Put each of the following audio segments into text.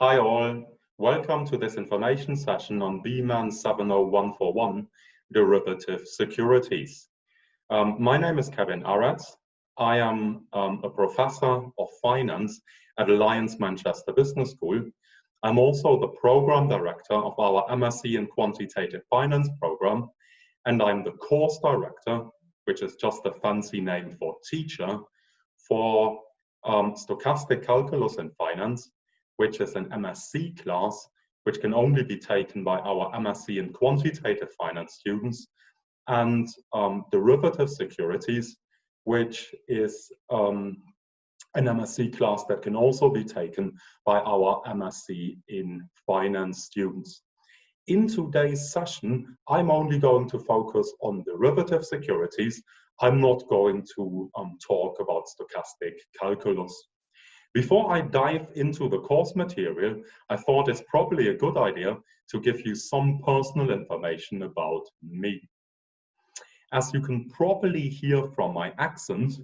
Hi all, welcome to this information session on BMAN 70141, Derivative Securities. My name is Kevin Aretz. I am a professor of finance at Alliance Manchester Business School. I'm also the program director of our MSc in Quantitative Finance program, and I'm the course director, which is just a fancy name for teacher, for Stochastic Calculus in Finance, which is an MSc class, which can only be taken by our MSc in Quantitative Finance students, and Derivative Securities, which is an MSc class that can also be taken by our MSc in Finance students. In today's session, I'm only going to focus on derivative securities. I'm not going to talk about stochastic calculus. Before I dive into the course material, I thought it's probably a good idea to give you some personal information about me. As you can probably hear from my accent,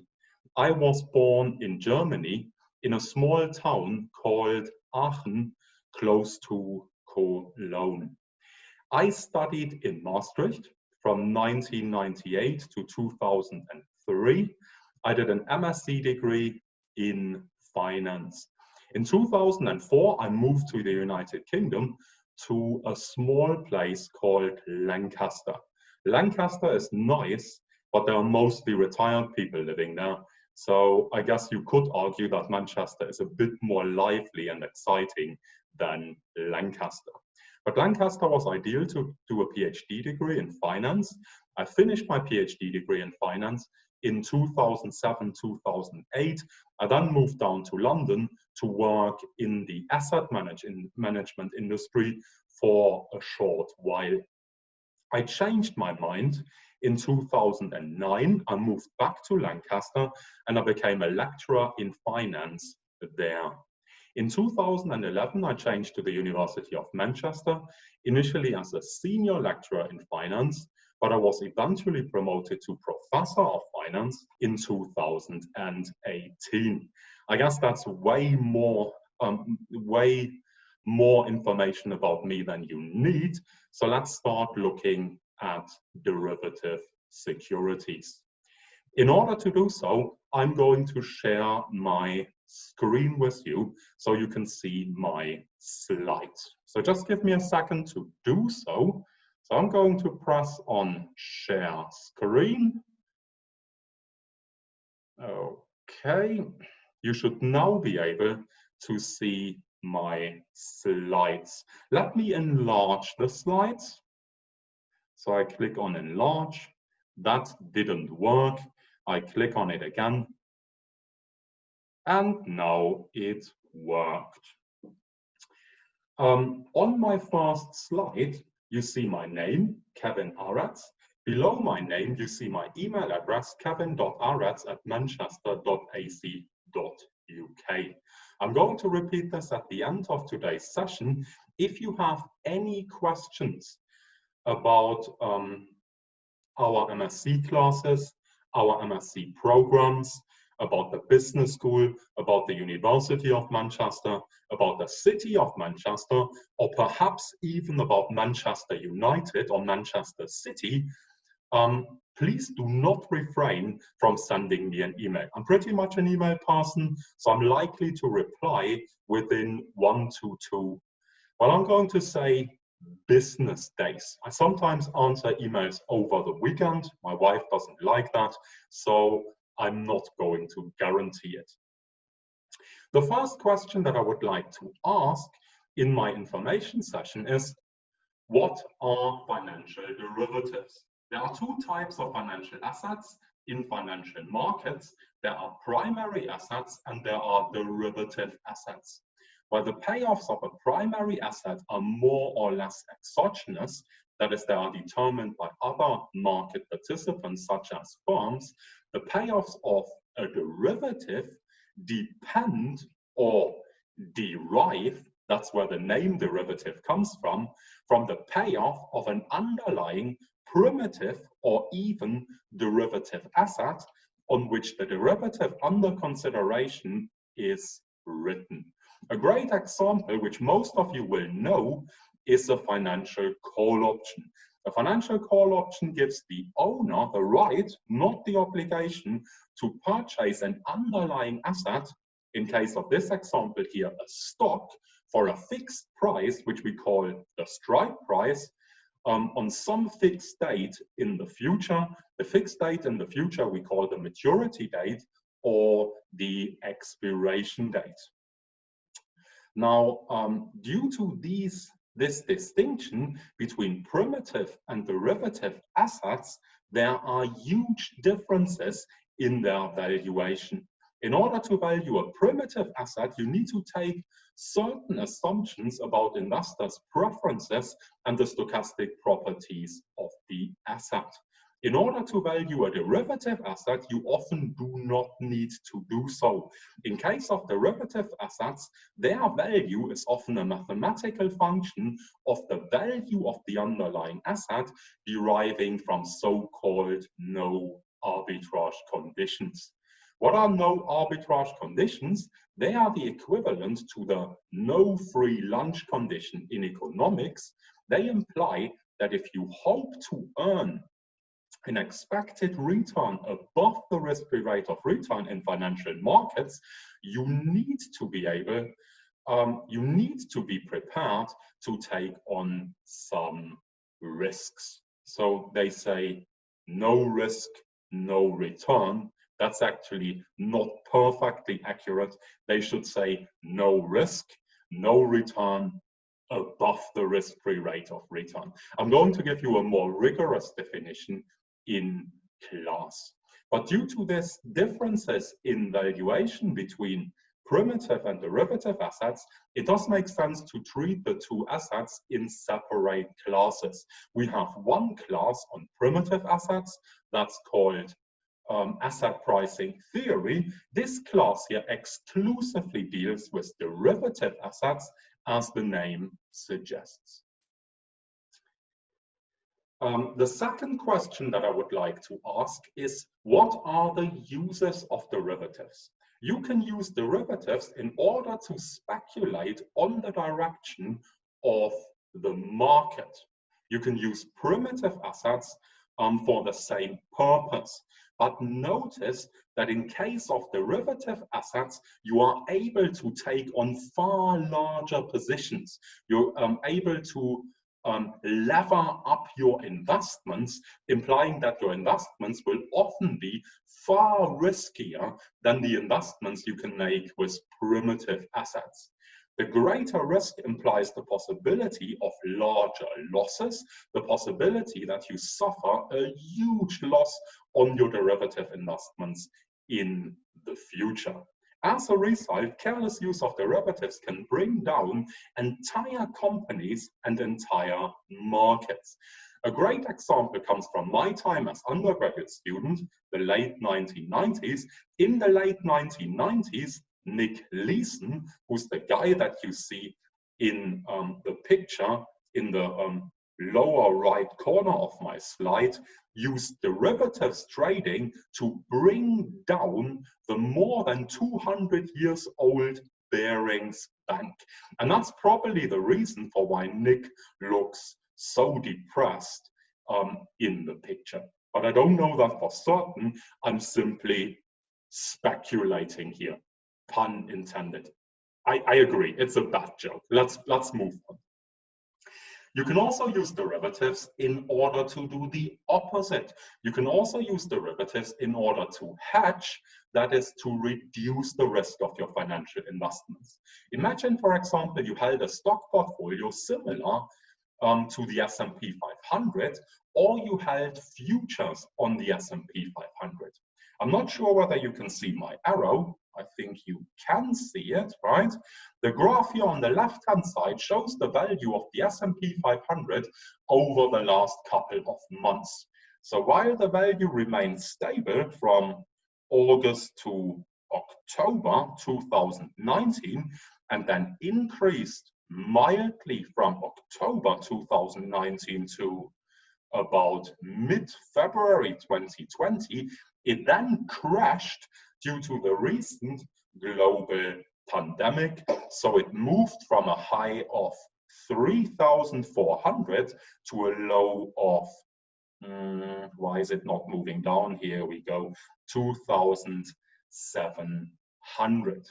I was born in Germany in a small town called Aachen, close to Cologne. I studied in Maastricht from 1998 to 2003. I did an MSc degree in finance. In 2004, I moved to the United Kingdom to a small place called Lancaster. Lancaster is nice, but there are mostly retired people living there. So I guess you could argue that Manchester is a bit more lively and exciting than Lancaster. But Lancaster was ideal to do a PhD degree in finance. I finished my PhD degree in finance in 2007, 2008. I then moved down to London to work in the asset management industry for a short while. I changed my mind in 2009. I moved back to Lancaster and I became a lecturer in finance there. In 2011, I changed to the University of Manchester, initially as a senior lecturer in finance, but I was eventually promoted to professor of finance in 2018. I guess that's way more information about me than you need. So let's start looking at derivative securities. In order to do so, I'm going to share my screen with you so you can see my slides. So just give me a second to do so. So I'm going to press on share screen. Okay, you should now be able to see my slides. Let me enlarge the slides. So I click on enlarge. That didn't work. I click on it again. And now it worked. On my first slide, you see my name, Kevin Aretz. Below my name, you see my email address, kevin.aretz@manchester.ac.uk. I'm going to repeat this at the end of today's session. If you have any questions about our MSc classes, our MSc programs, about the business school, about the University of Manchester, about the city of Manchester, or perhaps even about Manchester United or Manchester City, please do not refrain from sending me an email. I'm pretty much an email person, so I'm likely to reply within 1 to 2. Well, I'm going to say business days. I sometimes answer emails over the weekend. My wife doesn't like that, so I'm not going to guarantee it. The first question that I would like to ask in my information session is, what are financial derivatives? There are two types of financial assets in financial markets. There are primary assets and there are derivative assets. While the payoffs of a primary asset are more or less exogenous, that is, they are determined by other market participants such as firms, the payoffs of a derivative depend or derive, that's where the name derivative comes from the payoff of an underlying primitive or even derivative asset on which the derivative under consideration is written. A great example, which most of you will know, is a financial call option. A financial call option gives the owner the right, not the obligation, to purchase an underlying asset, in case of this example here, a stock, for a fixed price, which we call the strike price, on some fixed date in the future. The fixed date in the future we call the maturity date or the expiration date. Now, due to this distinction between primitive and derivative assets, there are huge differences in their valuation. In order to value a primitive asset, you need to take certain assumptions about investors' preferences and the stochastic properties of the asset. In order to value a derivative asset, you often do not need to do so. In case of derivative assets, their value is often a mathematical function of the value of the underlying asset deriving from so-called no arbitrage conditions. What are no arbitrage conditions? They are the equivalent to the no free lunch condition in economics. They imply that if you hope to earn an expected return above the risk-free rate of return in financial markets, you need to be prepared to take on some risks. So they say no risk, no return. That's actually not perfectly accurate. They should say no risk, no return above the risk-free rate of return. I'm going to give you a more rigorous definition in class. But due to these differences in valuation between primitive and derivative assets, it does make sense to treat the two assets in separate classes. We have one class on primitive assets that's called asset pricing theory. This class here exclusively deals with derivative assets, as the name suggests. The second question that I would like to ask is, what are the uses of derivatives? You can use derivatives in order to speculate on the direction of the market. You can use primitive assets for the same purpose. But notice that in case of derivative assets, you are able to take on far larger positions. You're able to lever up your investments, implying that your investments will often be far riskier than the investments you can make with primitive assets. The greater risk implies the possibility of larger losses, the possibility that you suffer a huge loss on your derivative investments in the future. As a result, careless use of derivatives can bring down entire companies and entire markets. A great example comes from my time as undergraduate student, the late 1990s. In the late 1990s, Nick Leeson, who's the guy that you see in the picture in the lower right corner of my slide, used derivatives trading to bring down the more than 200 years old Barings Bank. And that's probably the reason for why Nick looks so depressed in the picture. But I don't know that for certain. I'm simply speculating here. Pun intended. I agree, it's a bad joke. Let's move on. You can also use derivatives in order to do the opposite. You can also use derivatives in order to hedge, that is, to reduce the risk of your financial investments. Imagine, for example, you held a stock portfolio similar to the S&P 500, or you held futures on the S&P 500. I'm not sure whether you can see my arrow. I think you can see it, right? The graph here on the left-hand side shows the value of the S&P 500 over the last couple of months. So while the value remained stable from August to October 2019, and then increased mildly from October 2019 to about mid-February 2020, it then crashed due to the recent global pandemic. So it moved from a high of 3,400 to a low of, why is it not moving down? Here we go, 2,700.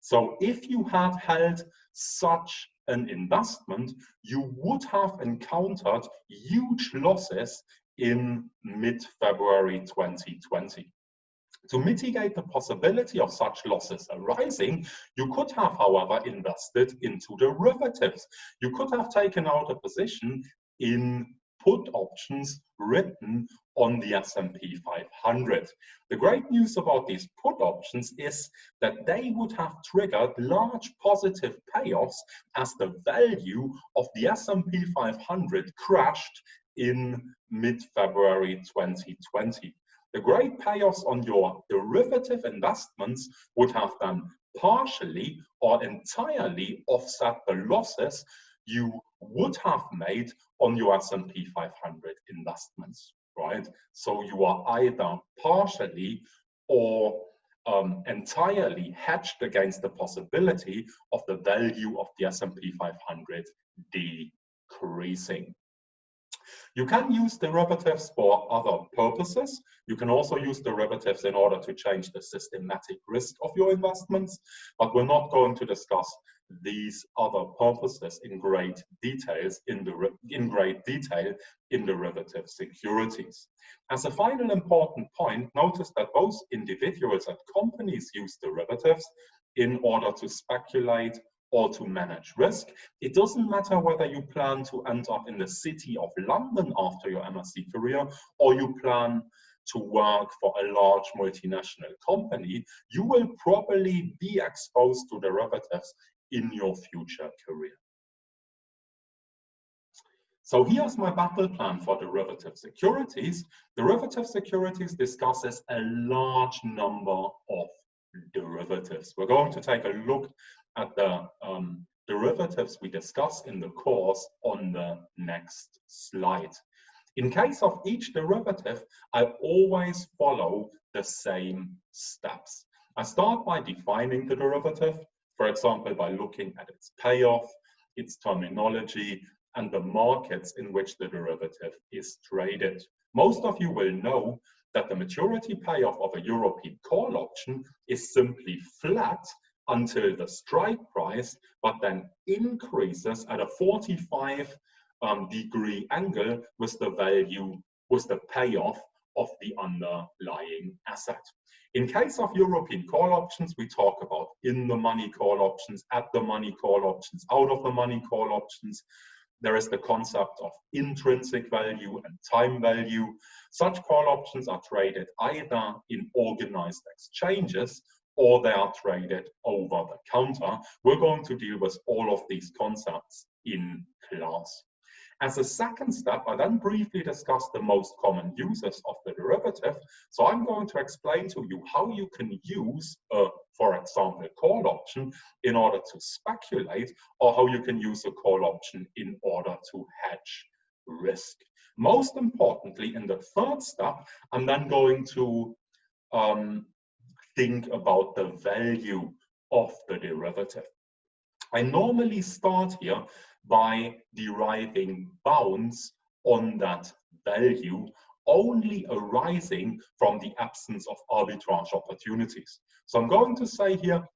So if you had held such an investment, you would have encountered huge losses in mid-February 2020. To mitigate the possibility of such losses arising, you could have, however, invested into derivatives. You could have taken out a position in put options written on the S&P 500. The great news about these put options is that they would have triggered large positive payoffs as the value of the S&P 500 crashed in mid-February 2020. The great payoffs on your derivative investments would have then partially or entirely offset the losses you would have made on your S&P 500 investments, right? So you are either partially or entirely hedged against the possibility of the value of the S&P 500 decreasing. You can use derivatives for other purposes. You can also use derivatives in order to change the systematic risk of your investments, but we're not going to discuss these other purposes in great detail in derivative securities. As a final important point, notice that both individuals and companies use derivatives in order to speculate or to manage risk. It doesn't matter whether you plan to end up in the city of London after your MSc career, or you plan to work for a large multinational company, you will probably be exposed to derivatives in your future career. So here's my battle plan for derivative securities. Derivative securities discusses a large number of derivatives. We're going to take a look at the derivatives we discuss in the course on the next slide. In case of each derivative, I always follow the same steps. I start by defining the derivative, for example, by looking at its payoff, its terminology, and the markets in which the derivative is traded. Most of you will know that the maturity payoff of a European call option is simply flat until the strike price, but then increases at a 45-degree angle with the payoff of the underlying asset. In case of European call options, we talk about in-the-money call options, at-the-money call options, out-of-the-money call options. There is the concept of intrinsic value and time value. Such call options are traded either in organized exchanges or they are traded over the counter. We're going to deal with all of these concepts in class. As a second step, I then briefly discuss the most common uses of the derivative. So I'm going to explain to you how you can use, for example, a call option in order to speculate, or how you can use a call option in order to hedge risk. Most importantly, in the third step, I'm then going to think about the value of the derivative. I normally start here by deriving bounds on that value only arising from the absence of arbitrage opportunities. So I'm going to say here,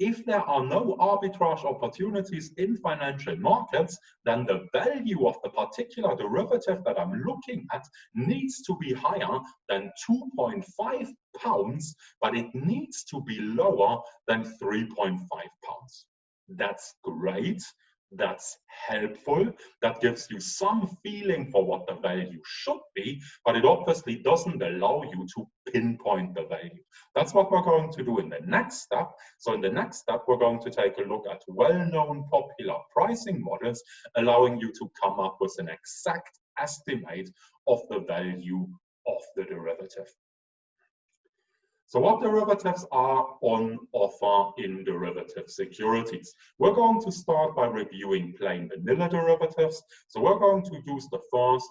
if there are no arbitrage opportunities in financial markets, then the value of the particular derivative that I'm looking at needs to be higher than 2.5 pounds, but it needs to be lower than 3.5 pounds. That's great. That's helpful. That gives you some feeling for what the value should be, but it obviously doesn't allow you to pinpoint the value. That's what we're going to do in the next step. So in the next step, we're going to take a look at well-known popular pricing models, allowing you to come up with an exact estimate of the value of the derivative. So what derivatives are on offer in derivative securities? We're going to start by reviewing plain vanilla derivatives. So we're going to use the first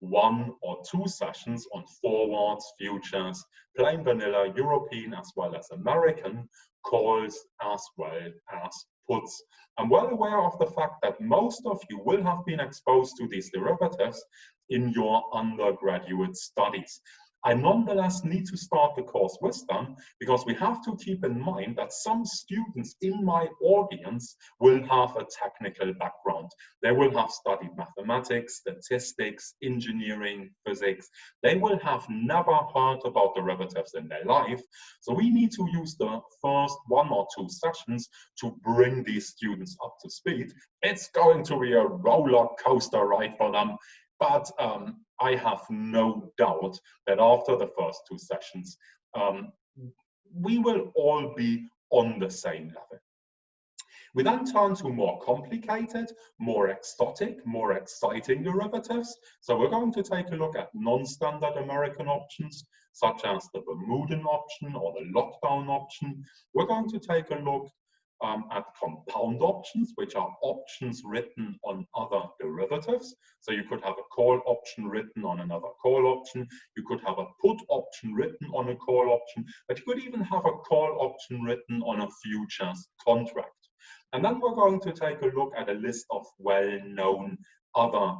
1 or 2 sessions on forwards, futures, plain vanilla, European as well as American, calls as well as puts. I'm well aware of the fact that most of you will have been exposed to these derivatives in your undergraduate studies. I nonetheless need to start the course with them because we have to keep in mind that some students in my audience will have a technical background. They will have studied mathematics, statistics, engineering, physics. They will have never heard about derivatives in their life. So we need to use the first 1 or 2 sessions to bring these students up to speed. It's going to be a roller coaster ride for them. But I have no doubt that after the first 2 sessions, we will all be on the same level. We then turn to more complicated, more exotic, more exciting derivatives. So we're going to take a look at non-standard American options, such as the Bermudan option or the lockdown option. We're going to take a look at compound options, which are options written on other derivatives. So you could have a call option written on another call option. You could have a put option written on a call option, but you could even have a call option written on a futures contract. And then we're going to take a look at a list of well-known other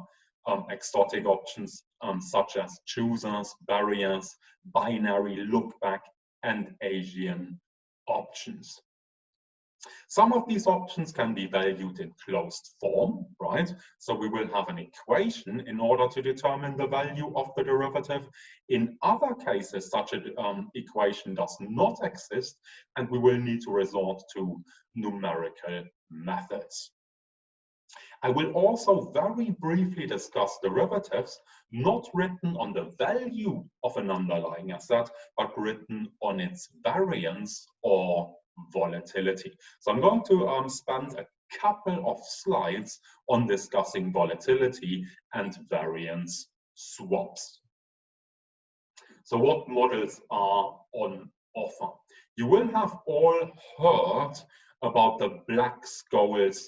exotic options, such as choosers, barriers, binary, lookback, and Asian options. Some of these options can be valued in closed form, right? So we will have an equation in order to determine the value of the derivative. In other cases, such an equation does not exist, and we will need to resort to numerical methods. I will also very briefly discuss derivatives not written on the value of an underlying asset, but written on its variance or volatility. So I'm going to spend a couple of slides on discussing volatility and variance swaps. So what models are on offer? You will have all heard about the Black-Scholes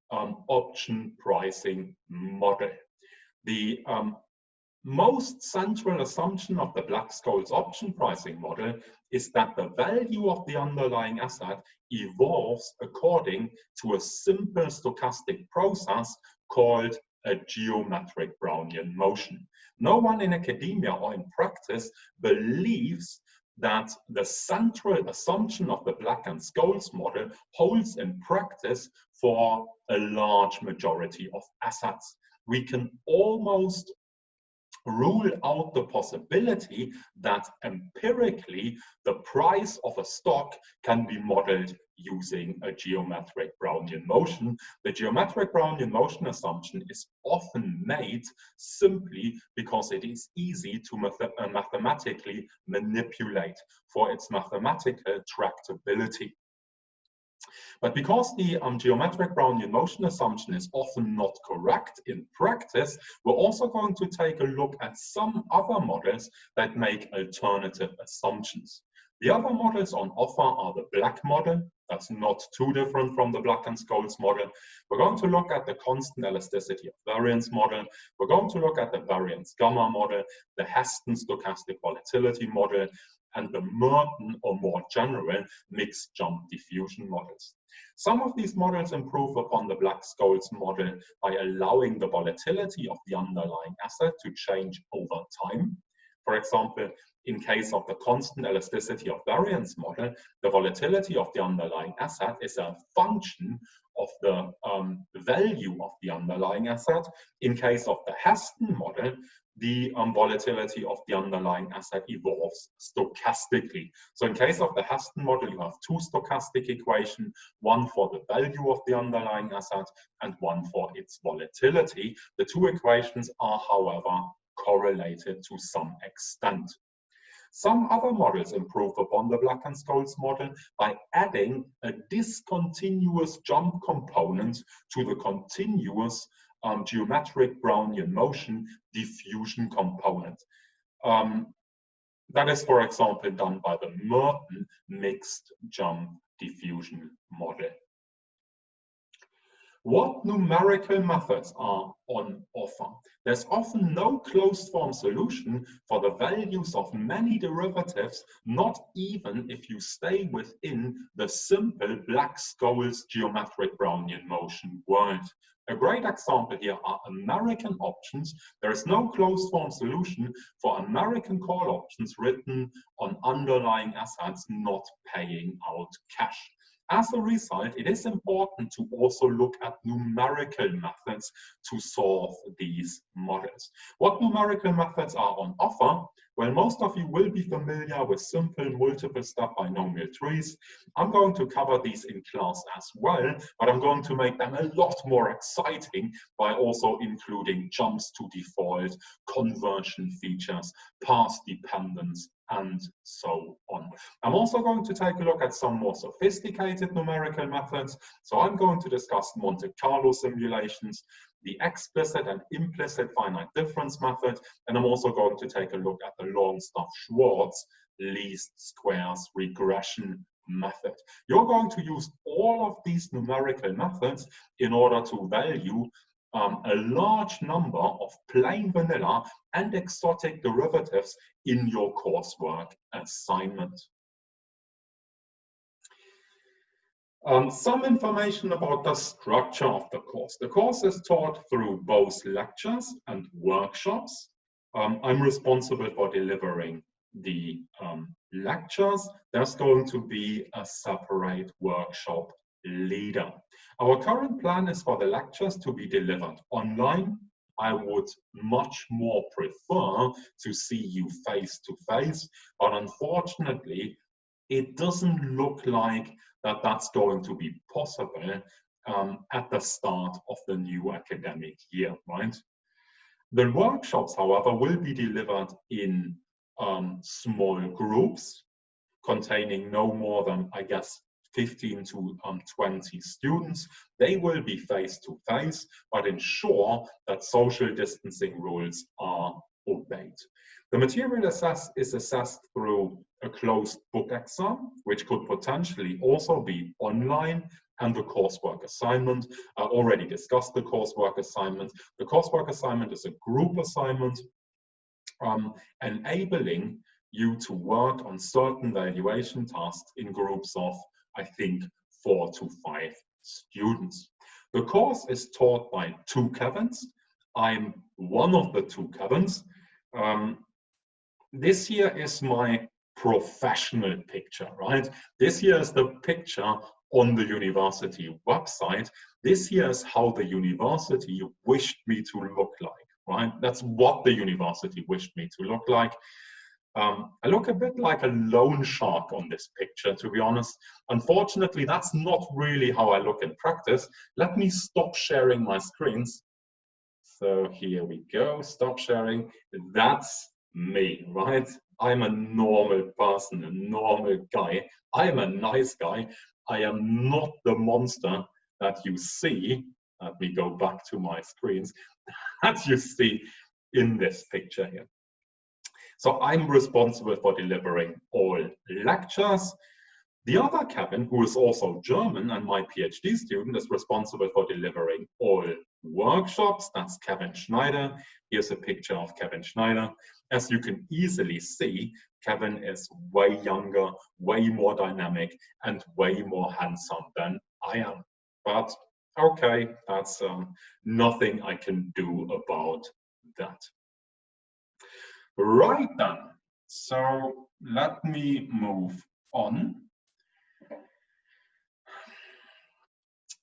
option pricing model. The most central assumption of the Black-Scholes option pricing model is that the value of the underlying asset evolves according to a simple stochastic process called a geometric Brownian motion. No one in academia or in practice believes that the central assumption of the Black and Scholes model holds in practice for a large majority of assets. We can almost rule out the possibility that empirically the price of a stock can be modeled using a geometric Brownian motion. The geometric Brownian motion assumption is often made simply because it is easy to mathematically manipulate for its mathematical tractability. But because the geometric Brownian motion assumption is often not correct in practice, we're also going to take a look at some other models that make alternative assumptions. The other models on offer are the Black model. That's not too different from the Black and Scholes model. We're going to look at the constant elasticity of variance model. We're going to look at the variance gamma model, the Heston stochastic volatility model, and the Merton, or more general, mixed jump diffusion models. Some of these models improve upon the Black-Scholes model by allowing the volatility of the underlying asset to change over time. For example, in case of the constant elasticity of variance model, the volatility of the underlying asset is a function of the value of the underlying asset. In case of the Heston model, the volatility of the underlying asset evolves stochastically. So in case of the Heston model, you have 2 stochastic equations, one for the value of the underlying asset and one for its volatility. The 2 equations are, however, correlated to some extent. Some other models improve upon the Black and Scholes model by adding a discontinuous jump component to the continuous geometric Brownian motion diffusion component. That is, for example, done by the Merton mixed jump diffusion model. What numerical methods are on offer? There's often no closed form solution for the values of many derivatives, not even if you stay within the simple Black-Scholes geometric Brownian motion world. A great example here are American options. There is no closed form solution for American call options written on underlying assets not paying out cash. As a result, it is important to also look at numerical methods to solve these models. What numerical methods are on offer? Well, most of you will be familiar with simple multiple-step binomial trees. I'm going to cover these in class as well, but I'm going to make them a lot more exciting by also including jumps to default, conversion features, path dependence, and so on. I'm also going to take a look at some more sophisticated numerical methods. So I'm going to discuss Monte Carlo simulations, the explicit and implicit finite difference method, and I'm also going to take a look at the Longstaff-Schwartz least squares regression method. You're going to use all of these numerical methods in order to value a large number of plain vanilla and exotic derivatives in your coursework assignment. Some information about the structure of the course. The course is taught through both lectures and workshops. I'm responsible for delivering the lectures. There's going to be a separate workshop leader. Our current plan is for the lectures to be delivered online. I would much more prefer to see you face to face, but unfortunately, it doesn't look like that's going to be possible at the start of the new academic year, right? The workshops, however, will be delivered in small groups containing no more than, I guess, 15 to 20 students. They will be face-to-face, but ensure that social distancing rules are obeyed. The material is assessed through a closed book exam, which could potentially also be online, and the coursework assignment. I already discussed the coursework assignment. The coursework assignment is a group assignment enabling you to work on certain valuation tasks in groups of, I think, 4 to 5 students. The course is taught by 2 Kevins. I'm one of the 2 Kevins. This here is my professional picture, right? This here is the picture on the university website. This here is how the university wished me to look like, right? That's what the university wished me to look like. I look a bit like a loan shark on this picture, to be honest. Unfortunately, that's not really how I look in practice. Let me stop sharing my screens. So here we go, stop sharing. That's me, right? I'm a normal person, a normal guy. I'm a nice guy. I am not the monster that you see. Let me go back to my screens, that you see in this picture here. So I'm responsible for delivering all lectures. The other Kevin, who is also German and my PhD student, is responsible for delivering all workshops. That's Kevin Schneider. Here's a picture of Kevin Schneider. As you can easily see, Kevin is way younger, way more dynamic, and way more handsome than I am. But okay, that's nothing I can do about that. Right then, so let me move on.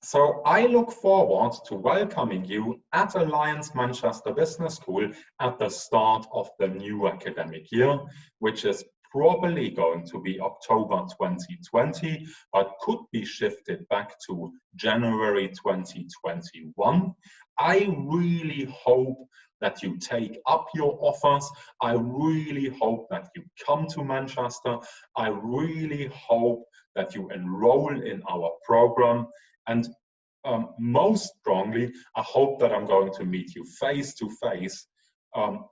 So I look forward to welcoming you at Alliance Manchester Business School at the start of the new academic year, which is probably going to be October 2020, but could be shifted back to January 2021. I really hope that you take up your offers. I really hope that you come to Manchester. I really hope that you enroll in our program. And most strongly, I hope that I'm going to meet you face to face,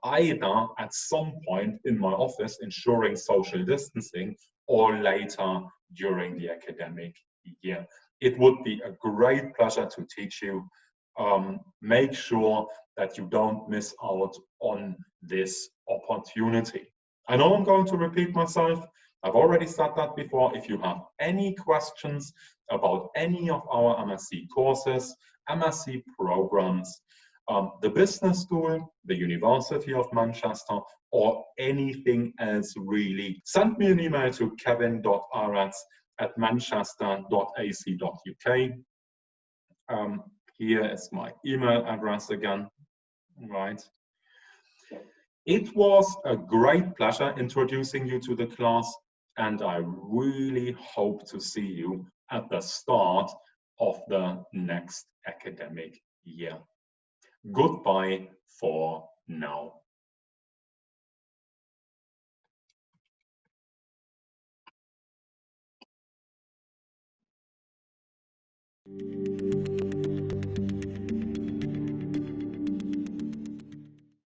either at some point in my office, ensuring social distancing, or later during the academic year. It would be a great pleasure to teach you. Make sure that you don't miss out on this opportunity. I know I'm going to repeat myself. I've already said that before. If you have any questions about any of our MSc courses, MSc programs, the business school, the University of Manchester, or anything else really, send me an email to kevin.aretz@manchester.ac.uk. Here is my email address again, right? It was a great pleasure introducing you to the class, and I really hope to see you at the start of the next academic year. Goodbye for now.